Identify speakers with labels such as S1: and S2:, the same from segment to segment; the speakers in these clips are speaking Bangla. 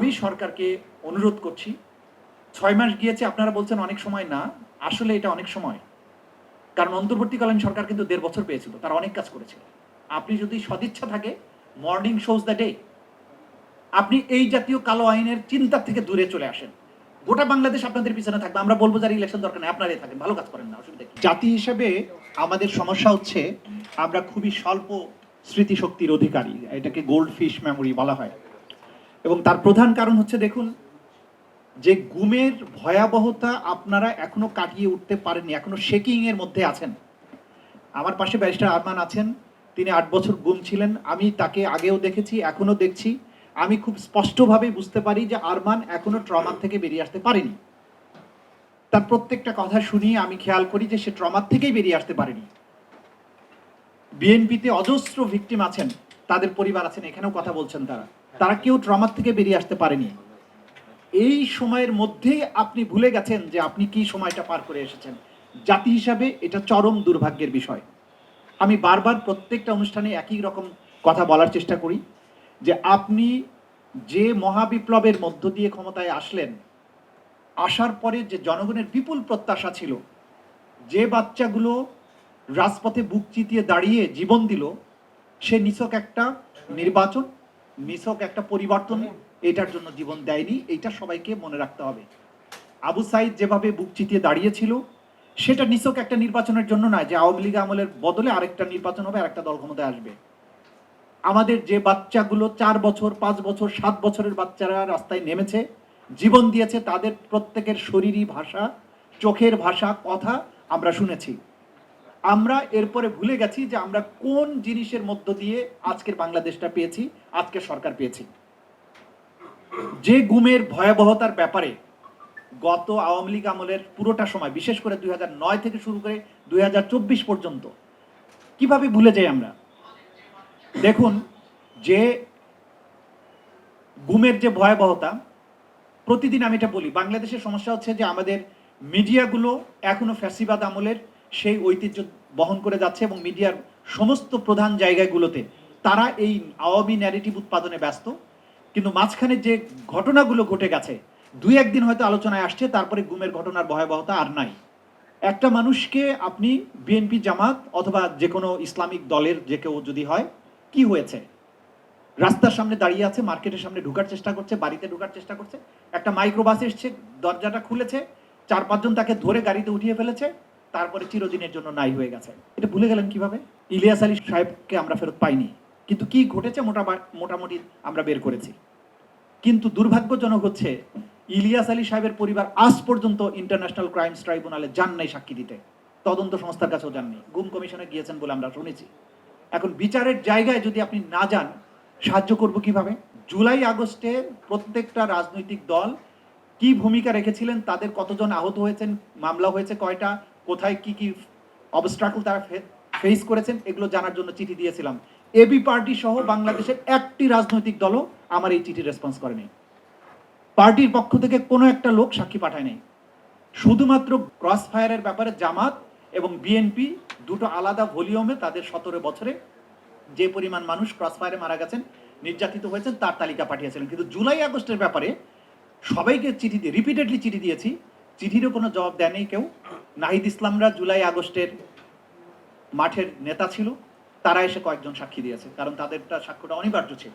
S1: আমি সরকারকে অনুরোধ করছি, 6 মাস গিয়েছে, আপনারা বলছেন অনেক সময় না, আসলে এটা অনেক সময়। কারণ অন্তর্বর্তীকালীন সরকার কিন্তু 1.5 বছর পেয়েছিল, তারা অনেক কাজ করেছিল। আপনি যদি সদিচ্ছা থাকে, মর্নিং শোজ দ্য ডে, আপনি এই জাতীয় কালো আইনের চিন্তা থেকে দূরে চলে আসেন। গোটা বাংলাদেশ আপনাদের পিছনে থাকবে। আমরা বলবো যার ইলেকশন দরকার নেই, আপনারাই থাকেন, ভালো কাজ করেন না, অসুবিধা কি? জাতি হিসেবে আমাদের সমস্যা হচ্ছে আমরা খুবই স্বল্প স্মৃতিশক্তির অধিকারী, এটাকে গোল্ড ফিশ মেমোরি বলা হয়। এবং তার প্রধান কারণ হচ্ছে, দেখুন, যে গুমের ভয়াবহতা আপনারা এখনো কাটিয়ে উঠতে পারেননি, এখনো শেকিং এর মধ্যে আছেন। আমার পাশে ব্যারিস্টার আরমান আছেন, তিনি 8 বছর গুম ছিলেন। আমি তাকে আগেও দেখেছি, এখনো দেখছি। আমি খুব স্পষ্টভাবে বুঝতে পারি যে আরমান এখনো ট্রমা থেকে বেরিয়ে আসতে পারেনি। তার প্রত্যেকটা কথা শুনি, আমি খেয়াল করি যে সে ট্রমা থেকেই বেরিয়ে আসতে পারেনি। বিএনপিতে অজস্র ভিকটিম আছেন, তাদের পরিবার আছেন, এখানেও কথা বলছেন, তারা কেউ ট্রমা থেকে বেরিয়ে আসতে পারেনি। এই সময়ের মধ্যেই আপনি ভুলে গেছেন যে আপনি কি সময়টা পার করে এসেছেন। জাতি হিসাবে এটা চরম দুর্ভাগ্যের বিষয়। আমি বারবার প্রত্যেকটা অনুষ্ঠানে একই রকম কথা বলার চেষ্টা করি যে আপনি যে মহাবিপ্লবের মধ্য দিয়ে ক্ষমতায় আসলেন, আসার পরে যে জনগণের বিপুল প্রত্যাশা ছিল, যে বাচ্চাগুলো রাজপথে বুক চিতিয়ে দাঁড়িয়ে জীবন দিল, সে নিছক একটা নির্বাচন, নিছক একটা পরিবর্তন, এটার জন্য জীবন দেয়নি। এইটা সবাইকে মনে রাখতে হবে। আবু সাইদ যেভাবে বুক চিতিয়ে দাঁড়িয়েছিল, সেটা নিছক একটা নির্বাচনের জন্য নয় যে আওয়ামী লীগ আমলের বদলে আরেকটা নির্বাচন হবে, আরেকটা দল ক্ষমতায় আসবে। আমাদের যে বাচ্চাগুলো 4 বছর, 5 বছর, 7 বছরের বাচ্চারা রাস্তায় নেমেছে, জীবন দিয়েছে, তাদের প্রত্যেকের শরীরী ভাষা, চোখের ভাষা, কথা আমরা শুনেছি। আমরা এরপরে ভুলে গেছি যে আমরা কোন জিনিসের মধ্য দিয়ে আজকের বাংলাদেশটা পেয়েছি, আজকের সরকার পেয়েছি। যে গুমের ভয়াবহতার ব্যাপারে গত আওয়ামী লীগ আমলের পুরোটা সময়, বিশেষ করে 2009 থেকে শুরু করে 2024 পর্যন্ত, কিভাবে ভুলে যাই আমরা? দেখুন, যে গুমের যে ভয়াবহতা, প্রতিদিন আমি এটা বলি, বাংলাদেশের সমস্যা হচ্ছে যে আমাদের মিডিয়াগুলো এখনো ফ্যাসিবাদ আমলের সেই ঐতিহ্য বহন করে যাচ্ছে এবং মিডিয়ার সমস্ত প্রধান জায়গাগুলোতে তারা এই আওয়ামী ন্যারেটিভ উৎপাদনে ব্যস্ত। কিন্তু মাঝখানে যে ঘটনাগুলো ঘটে গেছে, 2-1 দিন হয়তো আলোচনায় আসছে, তারপরে গুমের ঘটনার ভয়াবহতা আর নাই। একটা মানুষকে আপনি বিএনপি, জামাত অথবা যে কোনো ইসলামিক দলের যে কেউ যদি হয়, কি হয়েছে? রাস্তার সামনে দাঁড়িয়ে আছে, মার্কেটের সামনে ঢোকার চেষ্টা করছে, বাড়িতে ঢোকার চেষ্টা করছে, একটা মাইক্রোবাস এসছে, দরজাটা খুলেছে, 4-5 জন তাকে ধরে গাড়িতে উঠিয়ে ফেলেছে, তারপরে চিরদিনের জন্য নাই হয়ে গেছে। এটা ভুলে গেলেন কিভাবে? ইলিয়াস আলী সাহেবকে আমরা ফেরত পাইনি, কিন্তু কি ঘটেছে মোটামুটি আমরা বের করেছি। কিন্তু দুর্ভাগ্যজনক হচ্ছে, ইলিয়াস আলী সাহেবের পরিবার আজ পর্যন্ত ইন্টারন্যাশনাল ক্রাইমস ট্রাইব্যুনালে যান নাই সাক্ষী দিতে, তদন্ত সংস্থার কাছেও যাননি। গুম কমিশনে গিয়েছেন বলে আমরা শুনেছি। এখন বিচারের জায়গায় যদি আপনি না যান, সাহায্য করব কিভাবে? জুলাই আগস্টে প্রত্যেকটা রাজনৈতিক দল কি ভূমিকা রেখেছিলেন, তাদের কতজন আহত হয়েছেন, মামলা হয়েছে কয়টা, কোথায় কি কি অবস্ট্রাকল তারা ফেস করেছেন, এগুলো জানার জন্য চিঠি দিয়েছিলাম। এবি পার্টি সহ বাংলাদেশের একটি রাজনৈতিক দলও আমার এই চিঠি রেসপন্স করেনি। পার্টির পক্ষ থেকে কোনো একটা লোক সাক্ষী পাঠায় নাই। শুধুমাত্র ক্রস ফায়ারের ব্যাপারে জামাত এবং বিএনপি দুটো আলাদা ভলিউমে তাদের 17 বছরে যে পরিমাণ মানুষ ক্রস ফায়ারে মারা গেছেন, নির্যাতিত হয়েছেন, তার তালিকা পাঠিয়েছিলেন। কিন্তু জুলাই আগস্টের ব্যাপারে সবাইকে চিঠি দিয়ে, রিপিটেডলি চিঠি দিয়েছি, চিঠিরও কোনো জবাব দেয়নি কেউ। নাহিদ ইসলামরা জুলাই আগস্টের মাঠের নেতা ছিল, তারা এসে কয়েকজন সাক্ষী দিয়েছে, কারণ তাদেরটা সাক্ষ্যটা অনিবার্য ছিল।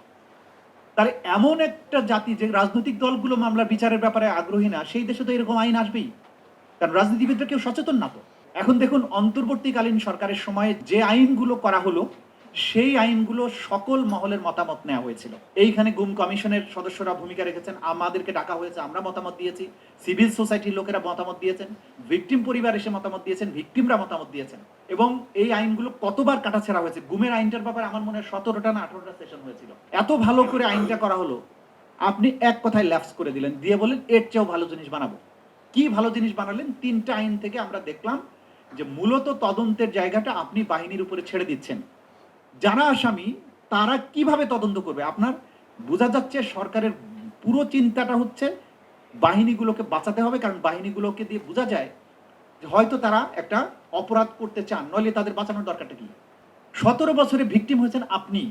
S1: তাহলে এমন একটা জাতি, যে রাজনৈতিক দলগুলো মামলার বিচারের ব্যাপারে আগ্রহী না, সেই দেশে তো এরকম আইন আসবেই, কারণ রাজনীতিবিদরা কেউ সচেতন না তো। এখন দেখুন, অন্তর্বর্তীকালীন সরকারের সময়ে যে আইনগুলো করা হলো, সেই আইনগুলো সকল মহলের মতামত নেওয়া হয়েছিল। এইখানে গুম কমিশনের সদস্যরা ভূমিকা রেখেছেন, আমাদেরকে ডাকা হয়েছে, আমরা মতামত দিয়েছি, সিভিল সোসাইটির লোকেরা মতামত দিয়েছেন, ভিকটিম পরিবার এসে মতামত দিয়েছেন, ভিকটিমরা মতামত দিয়েছেন। এবং এই আইনগুলো কতবার কাটাছেড়া হয়েছে। গুমের আইনটার ব্যাপারে আমার মনে হয় 17টা না 18টা সেশন হয়েছিল। এত ভালো করে আইনটা করা হলো, আপনি এক কথায় ল্যাপস করে দিলেন, দিয়ে বলেন এর চেয়েও ভালো জিনিস বানাবো। কি ভালো জিনিস বানালেন? 3টা আইন থেকে আমরা দেখলাম যে মূলত তদন্তের জায়গাটা আপনি বাহিনীর উপরে ছেড়ে দিচ্ছেন। যারা আসামি, তারা কিভাবে তদন্ত করবে? আপনার বোঝা যাচ্ছে সরকারের পুরো চিন্তাটা হচ্ছে বাহিনীগুলোকে বাঁচাতে হবে, কারণ বাহিনীগুলোকে দিয়ে বোঝা যায় যে হয়তো তারা একটা অপরাধ করতে চান, নইলে তাদের বাঁচানোর দরকারটা কি? 17 বছরে ভিকটিম হয়েছেন আপনি।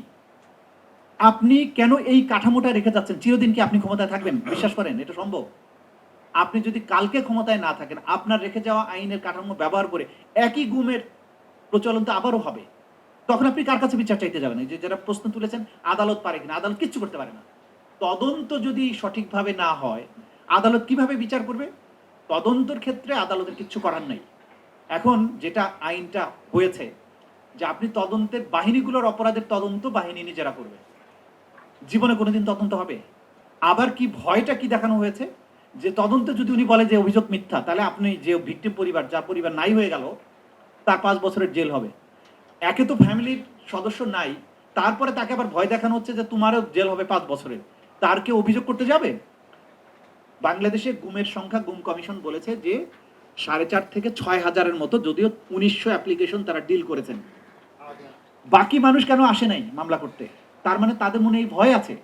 S1: আপনি কেন এই কাঠামোটা রেখে যাচ্ছেন? চিরদিন কি আপনি ক্ষমতায় থাকবেন? বিশ্বাস করেন এটা সম্ভব? আপনি যদি কালকে ক্ষমতায় না থাকেন, আপনার রেখে যাওয়া আইনের কাঠামো ব্যবহার করে একই গুমের প্রচলন তো আবারও হবে। তখন আপনি কার কাছে বিচার চাইতে যাবেন? এই যে যারা প্রশ্ন তুলেছেন, আদালত পারে কিনা? আদালত কিচ্ছু করতে পারে না। তদন্ত যদি সঠিকভাবে না হয়, আদালত কিভাবে বিচার করবে? তদন্তর ক্ষেত্রে আদালতের কিচ্ছু করার নাই। এখন যেটা আইনটা হয়েছে যে আপনি তদন্তের বাহিনীগুলোর অপরাধের তদন্ত বাহিনী নিজেরা করবে। জীবনে কোনোদিন তদন্ত হবে? আবার কি ভয়টা কি দেখানো হয়েছে? যে তদন্তে যদি উনি বলে যে অভিযোগ মিথ্যা, তাহলে আপনি যে ভিকটিম পরিবার, যার পরিবার নাই হয়ে গেল, তার ৫ বছরের জেল হবে। একে তো ফ্যামিলির সদস্য নাই, তারপরে তাকে আবার ভয় দেখানো হচ্ছে যে তোমারও জেল হবে ৫ বছরের। তার কেউ অভিযোগ করতে যাবে? বাংলাদেশে গুমের সংখ্যা গুম কমিশন বলেছে যে ৪.৫ থেকে ৬,০০০-এর মতো, যদিও ১৯০০ অ্যাপ্লিকেশন তারা ডিল করেছেন। বাকি মানুষ কেন আসে নাই মামলা করতে? তার মানে তাদের মনে এই ভয় আছে।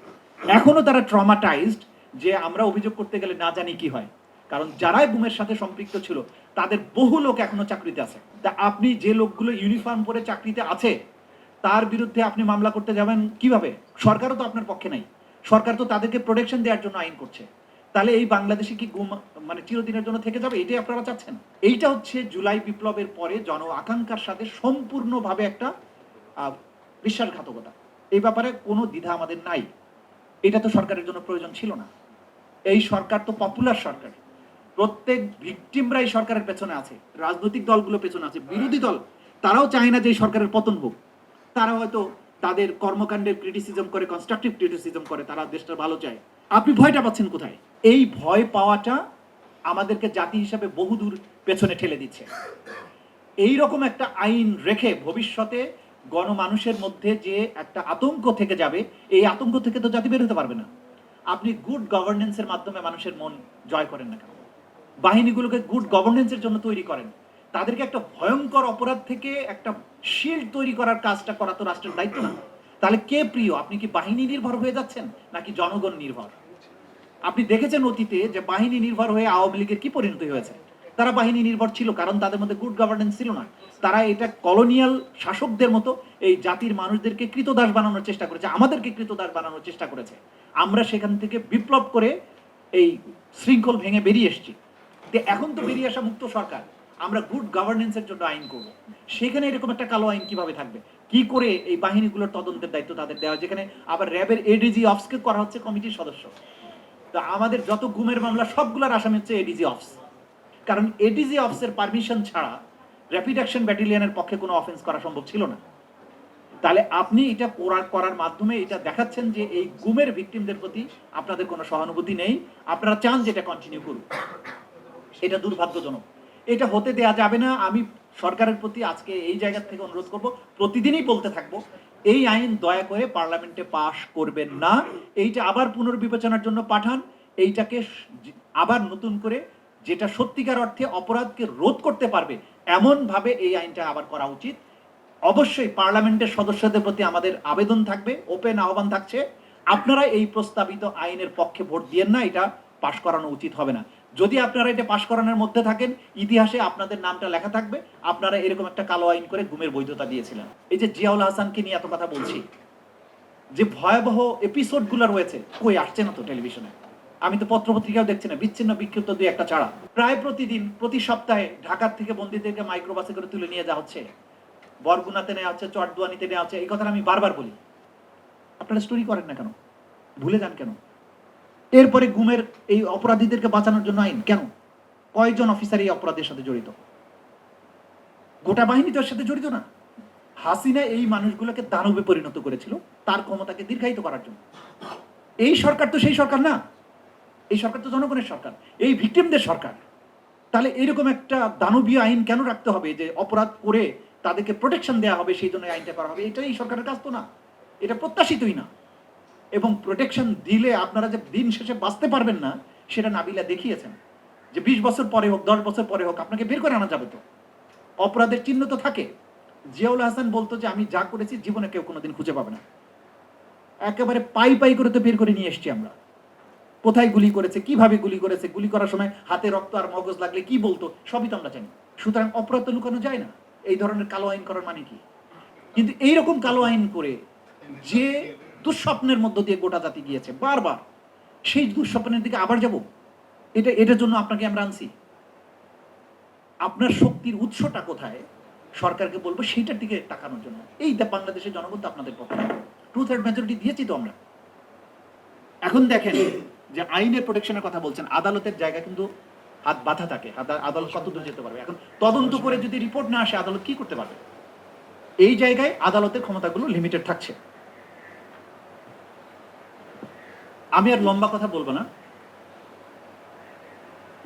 S1: এখনো তারা ট্রমাটাইজড যে আমরা অভিযোগ করতে গেলে না জানি কি হয়। কারণ যারাই গুমের সাথে সম্পৃক্ত ছিল তাদের বহু লোক এখনো চাকরিতে আছে। তা আপনি যে লোকগুলো ইউনিফর্ম পরে চাকরিতে আছে তার বিরুদ্ধে আপনি মামলা করতে যাবেন কিভাবে? সরকারও তো আপনার পক্ষে নাই। সরকার তো তাদেরকে প্রোটেকশন দেওয়ার জন্য আইন করছে। তাহলে এই বাংলাদেশে কি গুম মানে চিরদিনের জন্য থেকে যাবে? এটাই আপনারা চাচ্ছেন? এইটা হচ্ছে জুলাই বিপ্লবের পরে জন আকাঙ্ক্ষার সাথে সম্পূর্ণভাবে একটা বিশ্বাসঘাতকতা। এই ব্যাপারে কোনো দ্বিধা আমাদের নাই। এটা তো সরকারের জন্য প্রয়োজন ছিল না। এই সরকার তো পপুলার সরকার। প্রত্যেক ভিকটিমরা এই সরকারের পেছনে আছে, রাজনৈতিক দলগুলো পেছনে আছে, বিরোধী দল তারাও চায় না যে এই সরকারের পতন হোক। তারা হয়তো তাদের কর্মকাণ্ডের ক্রিটিসিজম করে, কনস্ট্রাকটিভ ক্রিটিসিজম করে, তারা দেশটার ভালো চায়। আপনি ভয়টা পাচ্ছেন কোথায়? এই ভয় পাওয়াটা আমাদেরকে জাতি হিসাবে বহুদূর পেছনে ঠেলে দিচ্ছে। এই রকম একটা আইন রেখে ভবিষ্যতে গণমানুষের মধ্যে যে একটা আতঙ্ক থেকে যাবে, এই আতঙ্ক থেকে তো জাতি বের হতে পারবে না। আপনি গুড গভর্নেন্সের মাধ্যমে মানুষের মন জয় করেন না কেন? বাহিনীগুলোকে গুড গভর্নেন্সের জন্য তৈরি করেন। তাদেরকে একটা ভয়ঙ্কর অপরাধ থেকে একটা শিল্ড তৈরি করার কাজটা করা তো রাষ্ট্রের দায়িত্ব না। তাহলে কে প্রিয়? আপনি কি বাহিনী নির্ভর হয়ে যাচ্ছেন নাকি জনগণ নির্ভর? আপনি দেখেছেন অতীতে যে বাহিনী নির্ভর হয়ে আওয়ামী লীগের কি পরিণতি হয়েছে? তারা বাহিনী নির্ভর ছিল কারণ তাদের মধ্যে গুড গভর্নেন্স ছিল না। তারা এটা কলোনিয়াল শাসকদের মতো এই জাতির মানুষদেরকে কৃতদাস বানানোর চেষ্টা করেছে, আমাদেরকে কৃতদাস বানানোর চেষ্টা করেছে। আমরা সেখান থেকে বিপ্লব করে এই শৃঙ্খল ভেঙে বেরিয়ে এসেছি। এখন তো বেরিয়ে আসা মুক্ত সরকার, আমরা গুড গভর্নেন্সের জন্য আইন করব। সেখানে এরকম একটা কালো আইন কিভাবে থাকবে? কি করে এই বাহিনীগুলোর তদন্তের দায়িত্ব তাদের দেওয়া, যেখানে আবার র্যাবের এডিজি অফিসকে করা হচ্ছে কমিটির সদস্য। তো আমাদের যত গুমের মামলা সবগুলোর আসামি হচ্ছে এডিজি অফিস। কারণ এডিজি অফিসের পারমিশন ছাড়া র্যাপিড অ্যাকশন ব্যাটালিয়নের পক্ষে কোনো অফেন্স করা সম্ভব ছিল না। তাহলে আপনি এটা করার মাধ্যমে এটা দেখাচ্ছেন যে এই গুমের ভিকটিমদের প্রতি আপনাদের কোনো সহানুভূতি নেই, আপনারা চান যেটা কন্টিনিউ করুন। এটা দুর্ভাগ্যজনক, এটা হতে দেয়া যাবে না। আমি সরকারের প্রতি আজকে এই জায়গা থেকে অনুরোধ করব, প্রতিদিনই বলতে থাকবো, এই আইন দয়া করে পার্লামেন্টে পাশ করবেন না। এইটা আবার পুনর্বিবেচনার জন্য পাঠান। এইটাকে আবার নতুন করে যেটা সত্যিকার অর্থে অপরাধকে রোধ করতে পারবে এমন ভাবে এই আইনটা আবার করা উচিত। অবশ্যই পার্লামেন্টের সদস্যদের প্রতি আমাদের আবেদন থাকবে, ওপেন আহ্বান থাকছে, আপনারা এই প্রস্তাবিত আইনের পক্ষে ভোট দিয়েন না, এটা পাশ করানো উচিত হবে না। যদি আপনারা এটা পাশ করানোর মধ্যে থাকেন, ইতিহাসে আপনাদের নামটা লেখা থাকবে আপনারা এরকম একটা কালো আইন করে গুমের বৈধতা দিয়েছিলেন। এই যে জিয়াউল হাসানকে নিয়ে এত কথা বলছি, যে ভয়াবহ এপিসোডগুলো রয়েছে, কই আসছে না তো টেলিভিশনে, আমি তো পত্রপত্রিকাও দেখছি না, বিচ্ছিন্ন বিক্ষিপ্ত দুই একটা ছাড়া। প্রায় প্রতিদিন, প্রতি সপ্তাহে ঢাকার থেকে বন্দীদেরকে মাইক্রোবাসে করে তুলে নিয়ে যাওয়া হচ্ছে, বরগুনাতে নেওয়া হচ্ছে, চটদুয়ানিতে নেওয়া হচ্ছে। এই কথাটা আমি বারবার বলি, আপনারা স্টোরি করেন না কেন? ভুলে যান কেন? এরপরে গুমের এই অপরাধীদেরকে বাঁচানোর জন্য আইন কেন? কয়জন অফিসার এই অপরাধের সাথে জড়িত? গোটা বাহিনী তো এর সাথে জড়িত না। হাসিনা এই মানুষগুলোকে দানবে পরিণত করেছিল তার ক্ষমতাকে দীর্ঘায়িত করার জন্য। এই সরকার তো সেই সরকার না, এই সরকার তো জনগণের সরকার, এই ভিকটিমদের সরকার। তাহলে এরকম একটা দানবীয় আইন কেন রাখতে হবে যে অপরাধ করে তাদেরকে প্রোটেকশন দেওয়া হবে, সেই জন্য আইনটা করা হবে? এটা এই সরকারের কাজ তো না, এটা প্রত্যাশিতই না। এবং প্রোটেকশন দিলে আপনারা যে দিন শেষে বাঁচতে পারবেন না সেটা নাবিলা দেখিয়েছেন, যে 20 বছর পরে হোক, 10 বছর পরে হোক, আপনাকে বের করে আনা যাবে। তো অপরাধের চিহ্ন তো থাকে। জিয়াউল হাসান বলতো যে আমি যা করেছি জীবনে কেউ কোনোদিন খুঁজে পাবে না। একেবারে পাই পাই করে তো বের করে নিয়ে এসছি আমরা। কোথায় গুলি করেছে, কিভাবে গুলি করেছে, গুলি করার সময় হাতে রক্ত আর মগজ লাগলে কি বলতো, সবই তো আমরা জানি। সুতরাং অপরাধ তো লুকানো যায় না। এই ধরনের কালো আইন করার মানে কি? কিন্তু এইরকম কালো আইন করে যে দুঃস্বপ্নের মধ্য দিয়ে গোটা জাতি গিয়েছে বারবার। সেই দুঃস্বপ্নের দিকে আবার যাব? এটার জন্য আপনাকে আমরা আনছি? আপনার শক্তির উৎসটা কোথায় সরকারকে বলবো সেইটার দিকে তাকানোর জন্য। এই বাংলাদেশের জনগণ তো আপনাদের পক্ষে, 2/3 মেজরিটি দিয়েছি তো আমরা। এখন দেখেন যে আইনের প্রোটেকশনের কথা বলছেন, আদালতের জায়গা কিন্তু হাত বাঁধা থাকে। আদালত কত দূর যেতে পারবে? এখন তদন্ত করে যদি রিপোর্ট না আসে আদালত কি করতে পারবে? এই জায়গায় আদালতের ক্ষমতাগুলো লিমিটেড থাকছে। আমি আর লম্বা কথা বলবো না।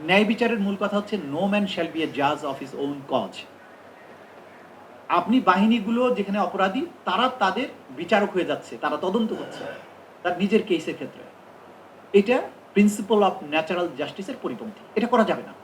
S1: ন্যায় বিচারের মূল কথা হচ্ছে no man shall B A জাজ অফ হিজ ওন কজ। আপনি বাহিনীগুলো যেখানে অপরাধী তারা তাদের বিচারক হয়ে যাচ্ছে, তারা তদন্ত করছে তার নিজের কেসের ক্ষেত্রে। এটা প্রিন্সিপাল অফ ন্যাচারাল জাস্টিসের পরিপন্থী, এটা করা যাবে না।